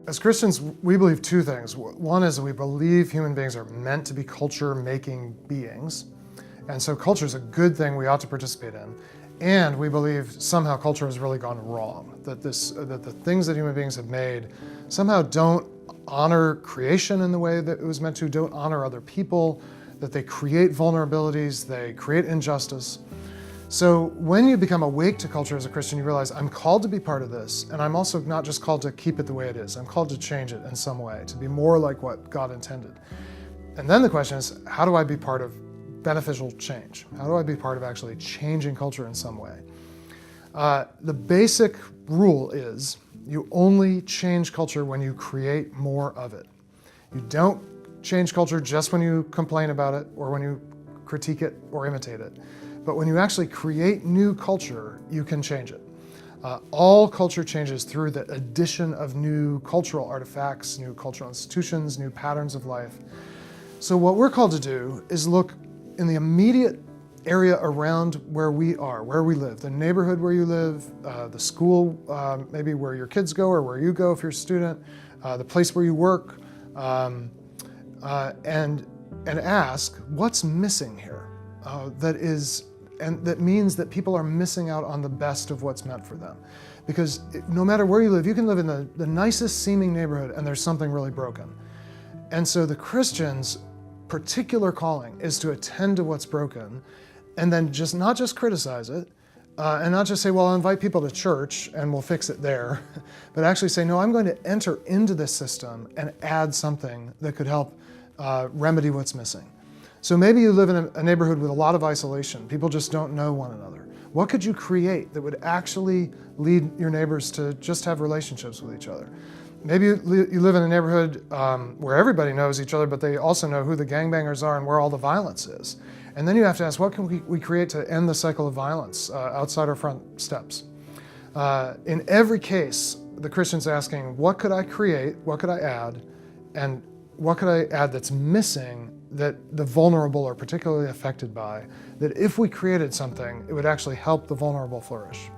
as Christians, we believe two things. One is that we believe human beings are meant to be culture-making beings. And so culture is a good thing we ought to participate in. And we believe somehow culture has really gone wrong, that the things that human beings have made somehow don't honor creation in the way that it was meant to, don't honor other people, that they create vulnerabilities, they create injustice. So when you become awake to culture as a Christian, you realize I'm called to be part of this, and I'm also not just called to keep it the way it is. I'm called to change it in some way, to be more like what God intended. And then the question is, how do I be part of beneficial change? How do I be part of actually changing culture in some way? The basic rule is you only change culture when you create more of it. You don't change culture just when you complain about it or when you critique it or imitate it. But when you actually create new culture, you can change it. All culture changes through the addition of new cultural artifacts, new cultural institutions, new patterns of life. So what we're called to do is look in the immediate area around where we are, where we live, the neighborhood where you live, the school, maybe where your kids go or where you go if you're a student, the place where you work, and ask, what's missing here? That means that people are missing out on the best of what's meant for them. Because no matter where you live, you can live in the nicest seeming neighborhood and there's something really broken. And so the Christian's particular calling is to attend to what's broken and then not just criticize it, and not just say, well, I'll invite people to church and we'll fix it there, but actually say, no, I'm going to enter into this system and add something that could help remedy what's missing. So maybe you live in a neighborhood with a lot of isolation. People just don't know one another. What could you create that would actually lead your neighbors to just have relationships with each other? Maybe you live in a neighborhood where everybody knows each other, but they also know who the gangbangers are and where all the violence is. And then you have to ask, what can we create to end the cycle of violence outside our front steps? In every case, the Christian's asking, what could I create, what could I add, and what could I add that's missing that the vulnerable are particularly affected by, that if we created something, it would actually help the vulnerable flourish.